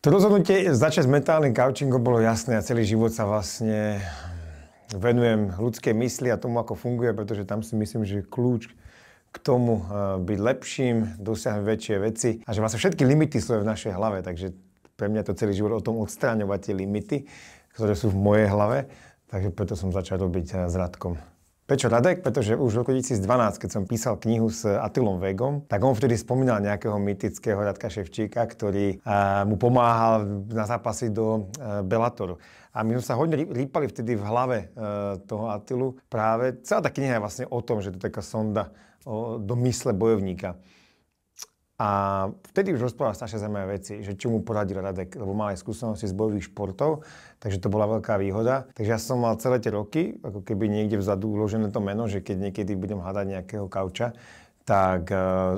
To rozhodnutie začať s mentálnym coachingom bolo jasné a celý život sa vlastne venujem ľudskej mysli a tomu, ako funguje, pretože tam si myslím, že je kľúč k tomu byť lepším, dosiahnuť väčšie veci a že vlastne všetky limity sú v našej hlave, takže pre mňa to celý život o tom odstráňovať tie limity, ktoré sú v mojej hlave, takže preto som začal robiť s Radkom. Prečo Radek? Pretože už v roku 2012, keď som písal knihu s Attilom Vegom, tak on vtedy spomínal nejakého mytického Radka Ševčíka, ktorý mu pomáhal na zápasy do Bellatoru. A my sme sa hodne rýpali vtedy v hlave toho Attilu. Práve celá tá kniha je vlastne o tom, že to je taká sonda do mysle bojovníka. A vtedy už rozprával strašne zaujímavé veci, že čo mu poradil Radek, lebo mal aj skúsenosti z bojových športov, takže to bola veľká výhoda. Takže ja som mal celé tie roky, ako keby niekde vzadu uložené to meno, že keď niekedy budem hľadať nejakého kauča, tak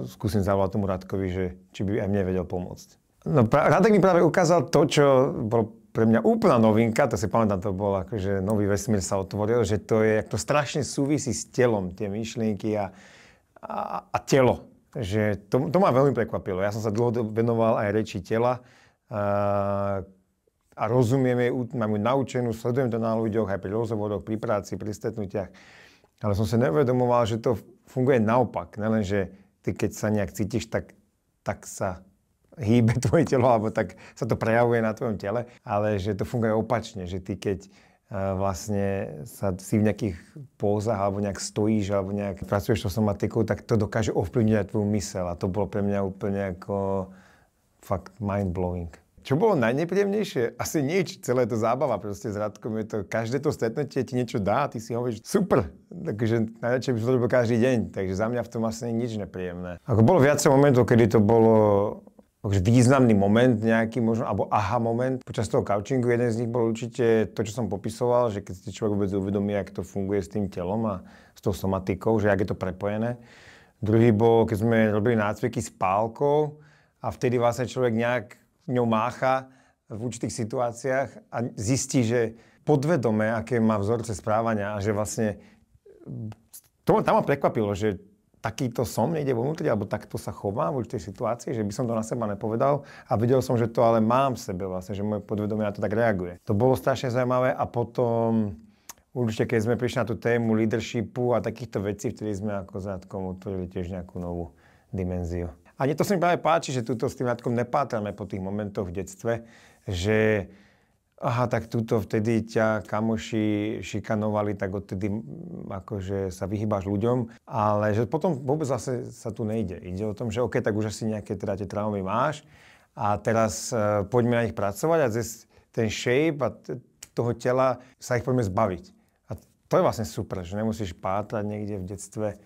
skúsim zavolať tomu Radkovi, že či by aj mne vedel pomôcť. No, Radek mi práve ukázal to, čo bolo pre mňa úplná novinka, to si pamätám, to bol akože nový vesmír sa otvoril, že to je, jak to strašne súvisí s telom, tie myšlienky a telo. Že to ma veľmi prekvapilo. Ja som sa dlho venoval aj reči tela a rozumiem jej, mám ju naučenú, sledujem to na ľuďoch, aj pri rozhovoroch, pri práci, pri stretnutiach. Ale som si neuvedomoval, že to funguje naopak. Nelen, že ty keď sa nejak cítiš, tak sa hýbe tvoje telo, alebo tak sa to prejavuje na tvojom tele, ale že to funguje opačne, že ty keď vlastne si v nejakých pózach alebo nejak stojíš alebo nejak pracuješ so somatikou, tak to dokáže ovplyvniť aj tvoju myseľ a to bolo pre mňa úplne ako fakt mind-blowing. Čo bolo najnepríjemnejšie? Asi nič, celé to zábava proste s Radkom, je to, každé to stretnutie ti niečo dá a ty si hovoríš super, takže najradšej by som to robil každý deň, takže za mňa v tom asi nič nepríjemné. Ako bolo viacero momentov, kedy to bolo významný moment nejaký možno, alebo aha moment počas toho coachingu. Jeden z nich bol určite to, čo som popisoval, že keď si človek vôbec uvedomí, ako to funguje s tým telom a s tou somatikou, že jak je to prepojené. Druhý bol, keď sme robili nácviky s pálkou a vtedy vlastne človek nejak ňou mácha v určitých situáciách a zistí, že podvedome, aké má vzorce správania a že vlastne tam ma prekvapilo, že takýto som niekde vo vnútri, alebo takto sa chovám v určitej situácii, že by som to na seba nepovedal a vedel som, že to ale mám v sebe vlastne, že moje podvedomie na to tak reaguje. To bolo strašne zaujímavé a potom určite, keď sme prišli na tú tému leadershipu a takýchto vecí, vtedy sme ako s Radkom otvorili tiež nejakú novú dimenziu. A to sa mi práve páči, že túto s tým Radkom nepátrame po tých momentoch v detstve, že aha, tak tuto vtedy ťa kamoši šikanovali, tak odtedy akože sa vyhýbaš ľuďom, ale že potom vôbec zase sa tu nejde. Ide o tom, že OK, tak už asi nejaké teda tie traumy máš a teraz poďme na nich pracovať a cez ten shape a toho tela sa ich poďme zbaviť. To je vlastne super, že nemusíš pátrať niekde v detstve,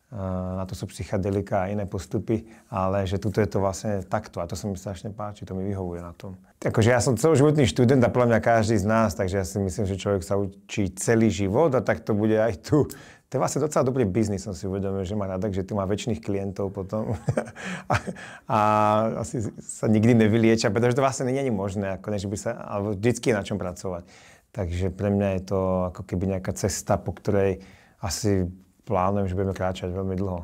na to sú psychedelika a iné postupy, ale že tuto je to vlastne takto a to sa mi strašne páči, to mi vyhovuje na tom. Akože ja som celoživotný študent a podľa mňa každý z nás, takže ja si myslím, že človek sa učí celý život a tak to bude aj tu. To je vlastne docela dobrý biznis, som si uvedomil, že má Radek, že tu má väčších klientov potom a asi sa nikdy nevyliečia, pretože to vlastne nie je možné, ako než by sa, alebo vždycky je na čom pracovať. Takže pre mňa je to ako keby nejaká cesta, po ktorej asi plánujem, že budeme kráčať veľmi dlho.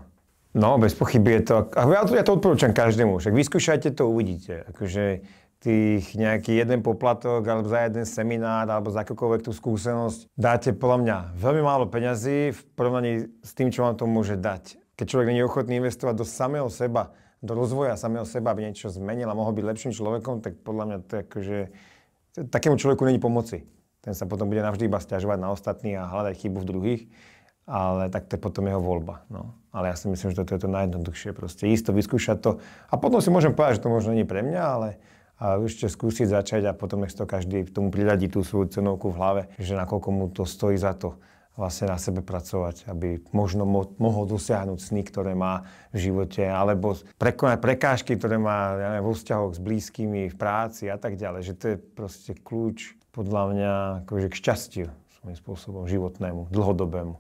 No, bez pochyby je to, ja to odporúčam každému, však vyskúšajte to, uvidíte. Akože tých nejaký jeden poplatok, alebo za jeden seminár, alebo za akúkoľvek tú skúsenosť dáte podľa mňa veľmi málo peňazí v porovnaní s tým, čo vám to môže dať. Keď človek nie je ochotný investovať do samého seba, do rozvoja samého seba, aby niečo zmenil a mohol byť lepším človekom, tak podľa mňa to je akože, takému človeku není pomoci. Ten sa potom bude navždy iba sťažovať na ostatných a hľadať chybu v druhých, ale tak to je potom jeho voľba. No. Ale ja si myslím, že toto je to najjednoduchšie. Proste ísť to, vyskúšať to a potom si môžem povedať, že to možno nie je pre mňa, ale ešte skúsiť začať a potom nech to každý tomu priradí tú svoju cenovku v hlave, že nakoľko mu to stojí za to vlastne na sebe pracovať, aby možno mohol dosiahnuť sny, ktoré má v živote, alebo prekonať prekážky, ktoré má vo vzťahoch s blízkymi, v práci a tak ďalej. Že to je proste kľúč podľa mňa akože k šťastiu svojím spôsobom životnému, dlhodobému.